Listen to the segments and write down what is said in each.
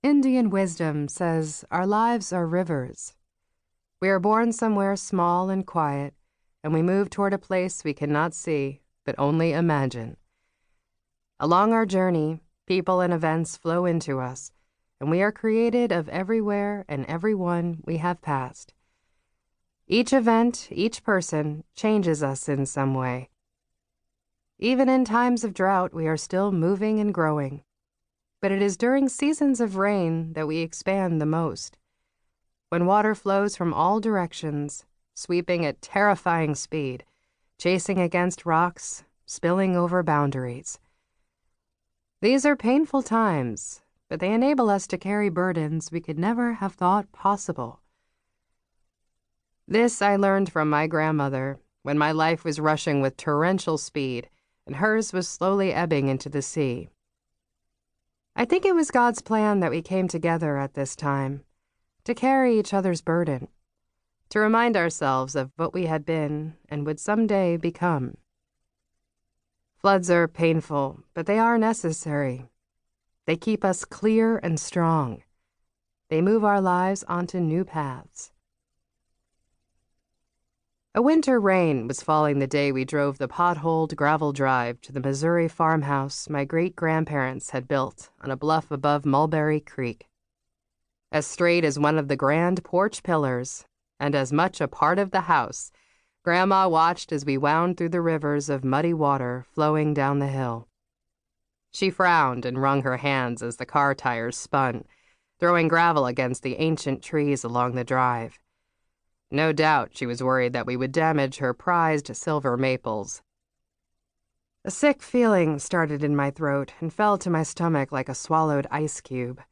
Indian wisdom says our lives are rivers. We are born somewhere small and quiet, and we move toward a place we cannot see, but only imagine. Along our journey, people and events flow into us, and we are created of everywhere and everyone we have passed. Each event, each person, changes us in some way. Even in times of drought, we are still moving and growing. But it is during seasons of rain that we expand the most. When water flows from all directions, sweeping at terrifying speed, chasing against rocks, spilling over boundaries. These are painful times, but they enable us to carry burdens we could never have thought possible. This I learned from my grandmother when my life was rushing with torrential speed and hers was slowly ebbing into the sea. I think it was God's plan that we came together at this time, to carry each other's burden, to remind ourselves of what we had been and would someday become. Floods are painful, but they are necessary. They keep us clear and strong. They move our lives onto new paths. A winter rain was falling the day we drove the potholed gravel drive to the Missouri farmhouse my great-grandparents had built on a bluff above Mulberry Creek. As straight as one of the grand porch pillars, and as much a part of the house, Grandma watched as we wound through the rivers of muddy water flowing down the hill. She frowned and wrung her hands as the car tires spun, throwing gravel against the ancient trees along the drive. No doubt she was worried that we would damage her prized silver maples. A sick feeling started in my throat and fell to my stomach like a swallowed ice cube.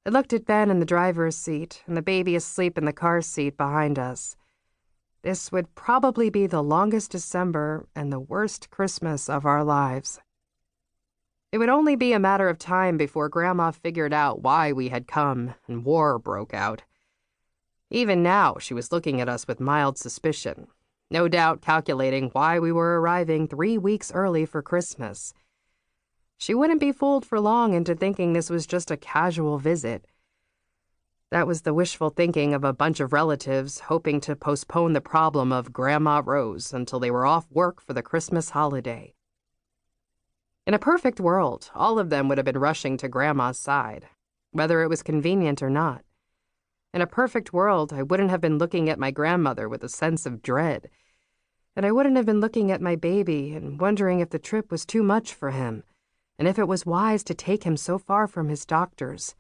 I looked at Ben in the driver's seat and the baby asleep in the car seat behind us. This would probably be the longest December and the worst Christmas of our lives. It would only be a matter of time before Grandma figured out why we had come and war broke out. Even now, she was looking at us with mild suspicion, no doubt calculating why we were arriving 3 weeks early for Christmas. She wouldn't be fooled for long into thinking this was just a casual visit. That was the wishful thinking of a bunch of relatives hoping to postpone the problem of Grandma Rose until they were off work for the Christmas holiday. In a perfect world, all of them would have been rushing to Grandma's side, whether it was convenient or not. In a perfect world, I wouldn't have been looking at my grandmother with a sense of dread, and I wouldn't have been looking at my baby and wondering if the trip was too much for him, and if it was wise to take him so far from his doctors.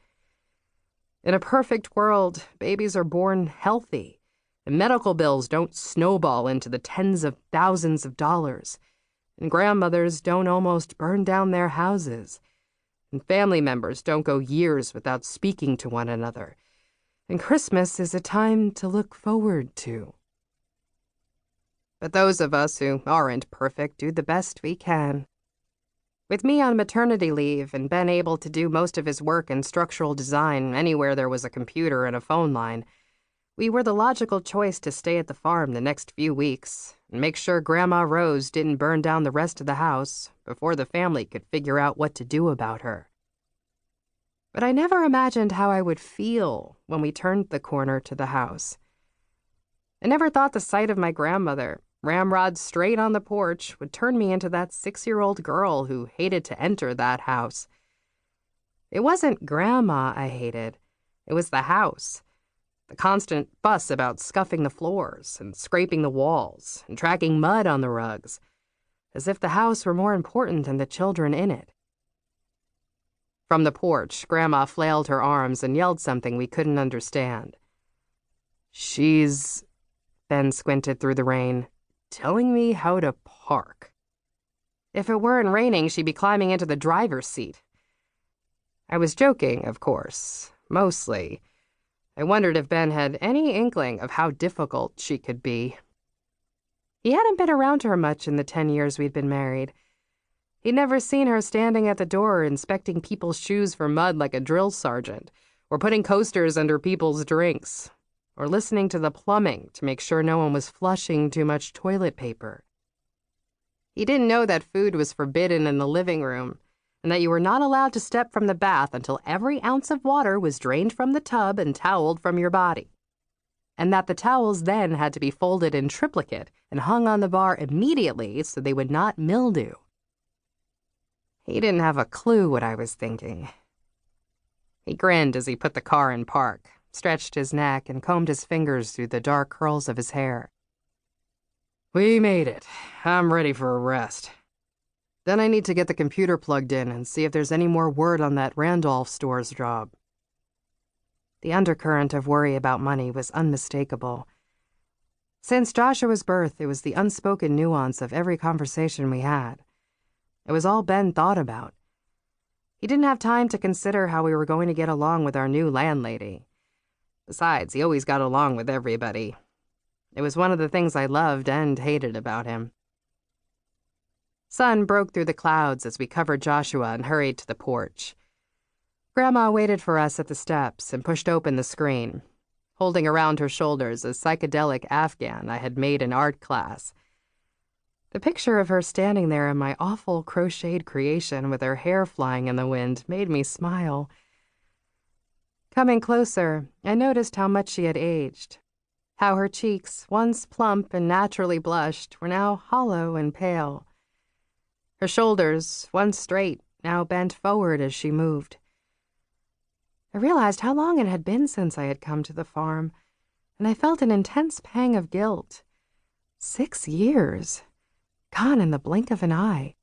In a perfect world, babies are born healthy, and medical bills don't snowball into the tens of thousands of dollars, and grandmothers don't almost burn down their houses, and family members don't go years without speaking to one another. And Christmas is a time to look forward to. But those of us who aren't perfect do the best we can. With me on maternity leave and Ben able to do most of his work in structural design anywhere there was a computer and a phone line, we were the logical choice to stay at the farm the next few weeks and make sure Grandma Rose didn't burn down the rest of the house before the family could figure out what to do about her. But I never imagined how I would feel when we turned the corner to the house. I never thought the sight of my grandmother, ramrod straight on the porch, would turn me into that 6-year-old girl who hated to enter that house. It wasn't Grandma I hated. It was the house. The constant fuss about scuffing the floors and scraping the walls and tracking mud on the rugs, as if the house were more important than the children in it. From the porch, Grandma flailed her arms and yelled something we couldn't understand. "She's," Ben squinted through the rain, "telling me how to park." If it weren't raining, she'd be climbing into the driver's seat. I was joking, of course, mostly. I wondered if Ben had any inkling of how difficult she could be. He hadn't been around her much in the 10 years we'd been married. He'd never seen her standing at the door inspecting people's shoes for mud like a drill sergeant, or putting coasters under people's drinks, or listening to the plumbing to make sure no one was flushing too much toilet paper. He didn't know that food was forbidden in the living room, and that you were not allowed to step from the bath until every ounce of water was drained from the tub and toweled from your body, and that the towels then had to be folded in triplicate and hung on the bar immediately so they would not mildew. He didn't have a clue what I was thinking. He grinned as he put the car in park, stretched his neck, and combed his fingers through the dark curls of his hair. "We made it. I'm ready for a rest. Then I need to get the computer plugged in and see if there's any more word on that Randolph Stores job." The undercurrent of worry about money was unmistakable. Since Joshua's birth, it was the unspoken nuance of every conversation we had. It was all Ben thought about. He didn't have time to consider how we were going to get along with our new landlady. Besides, he always got along with everybody. It was one of the things I loved and hated about him. Sun broke through the clouds as we covered Joshua and hurried to the porch. Grandma waited for us at the steps and pushed open the screen, holding around her shoulders a psychedelic Afghan I had made in art class. The picture of her standing there in my awful crocheted creation with her hair flying in the wind made me smile. Coming closer, I noticed how much she had aged, how her cheeks, once plump and naturally blushed, were now hollow and pale. Her shoulders, once straight, now bent forward as she moved. I realized how long it had been since I had come to the farm, and I felt an intense pang of guilt. 6 years. Gone in the blink of an eye.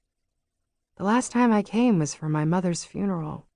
The last time I came was for my mother's funeral.